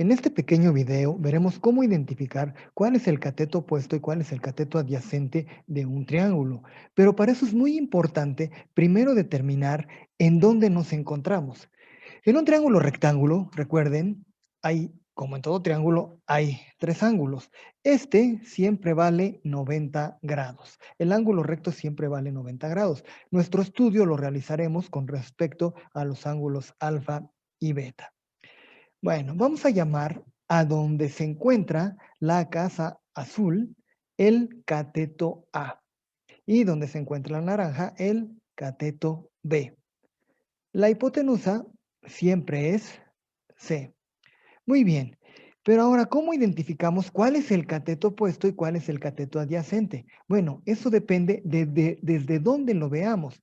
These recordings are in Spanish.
En este pequeño video veremos cómo identificar cuál es el cateto opuesto y cuál es el cateto adyacente de un triángulo. Pero para eso es muy importante primero determinar en dónde nos encontramos. En un triángulo rectángulo, recuerden, hay, como en todo triángulo, hay tres ángulos. Este siempre vale 90 grados. El ángulo recto siempre vale 90 grados. Nuestro estudio lo realizaremos con respecto a los ángulos alfa y beta. Bueno, vamos a llamar a donde se encuentra la casa azul el cateto A y donde se encuentra la naranja el cateto B. La hipotenusa siempre es C. Muy bien, pero ahora, ¿cómo identificamos cuál es el cateto opuesto y cuál es el cateto adyacente? Bueno, eso depende desde dónde lo veamos.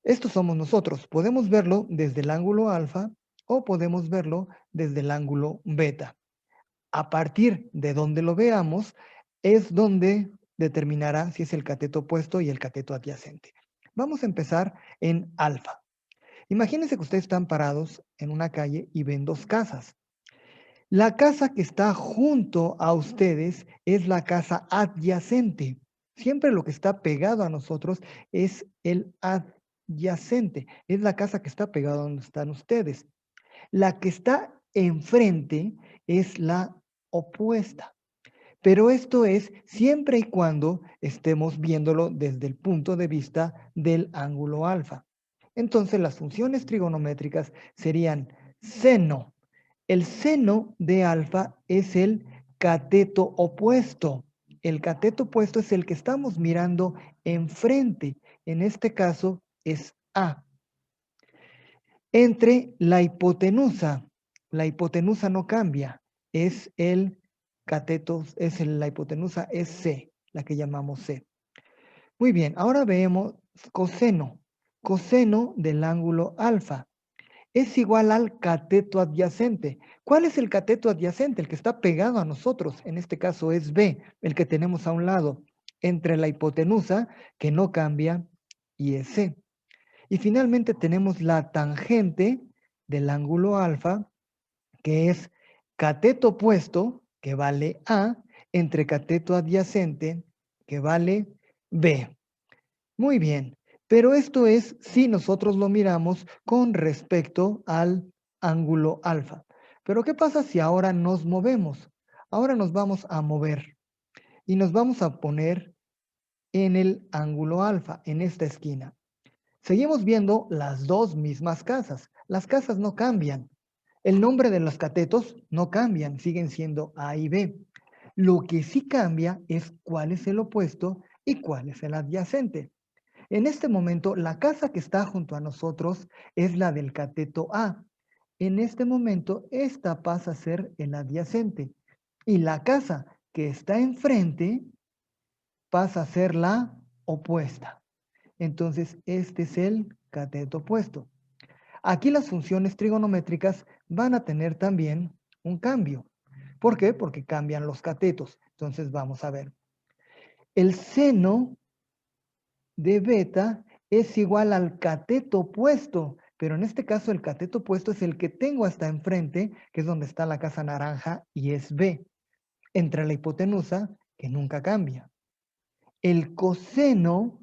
Estos somos nosotros. Podemos verlo desde el ángulo alfa o podemos verlo desde el ángulo beta. A partir de donde lo veamos, es donde determinará si es el cateto opuesto y el cateto adyacente. Vamos a empezar en alfa. Imagínense que ustedes están parados en una calle y ven dos casas. La casa que está junto a ustedes es la casa adyacente. Siempre lo que está pegado a nosotros es el adyacente. Es la casa que está pegada a donde están ustedes. La que está enfrente es la opuesta. Pero esto es siempre y cuando estemos viéndolo desde el punto de vista del ángulo alfa. Entonces las funciones trigonométricas serían seno. El seno de alfa es el cateto opuesto. El cateto opuesto es el que estamos mirando enfrente. En este caso es A. Entre la hipotenusa no cambia, es el cateto, la hipotenusa es C, la que llamamos C. Muy bien, ahora vemos coseno. Coseno del ángulo alfa es igual al cateto adyacente. ¿Cuál es el cateto adyacente? El que está pegado a nosotros, en este caso es B, el que tenemos a un lado, entre la hipotenusa, que no cambia, y es C. Y finalmente tenemos la tangente del ángulo alfa, que es cateto opuesto, que vale A, entre cateto adyacente, que vale B. Muy bien, pero esto es si nosotros lo miramos con respecto al ángulo alfa. Pero ¿qué pasa si ahora nos movemos? Ahora nos vamos a mover y nos vamos a poner en el ángulo alfa, en esta esquina. Seguimos viendo las dos mismas casas. Las casas no cambian. El nombre de los catetos no cambian, siguen siendo A y B. Lo que sí cambia es cuál es el opuesto y cuál es el adyacente. En este momento, la casa que está junto a nosotros es la del cateto A. En este momento, esta pasa a ser el adyacente. Y la casa que está enfrente pasa a ser la opuesta. Entonces, este es el cateto opuesto. Aquí las funciones trigonométricas van a tener también un cambio. ¿Por qué? Porque cambian los catetos. Entonces, vamos a ver. El seno de beta es igual al cateto opuesto, pero en este caso el cateto opuesto es el que tengo hasta enfrente, que es donde está la casa naranja, y es B, entre la hipotenusa, que nunca cambia. El coseno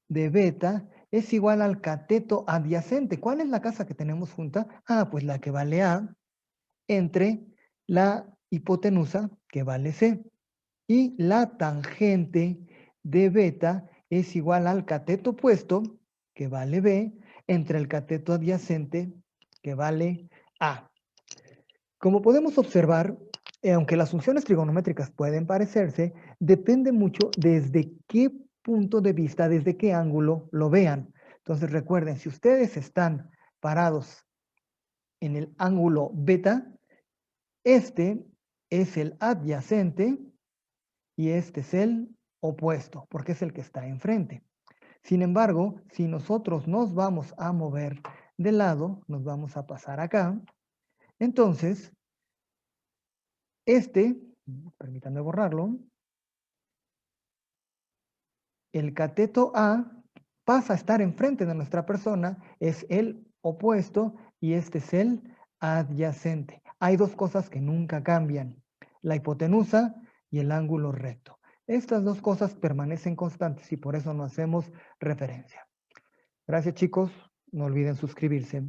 de beta es igual al cateto adyacente. ¿Cuál es la casa que tenemos junta? Ah, pues la que vale A entre la hipotenusa, que vale C. Y la tangente de beta es igual al cateto opuesto, que vale B, entre el cateto adyacente, que vale A. Como podemos observar, aunque las funciones trigonométricas pueden parecerse, depende mucho desde qué punto de vista, desde qué ángulo lo vean. Entonces recuerden, si ustedes están parados en el ángulo beta, este es el adyacente y este es el opuesto, porque es el que está enfrente. Sin embargo, si nosotros nos vamos a mover de lado, nos vamos a pasar acá, entonces este, permítanme borrarlo, el cateto A pasa a estar enfrente de nuestra persona, es el opuesto y este es el adyacente. hay dos cosas que nunca cambian, la hipotenusa y el ángulo recto. Estas dos cosas permanecen constantes y por eso no hacemos referencia. Gracias, chicos. No olviden suscribirse.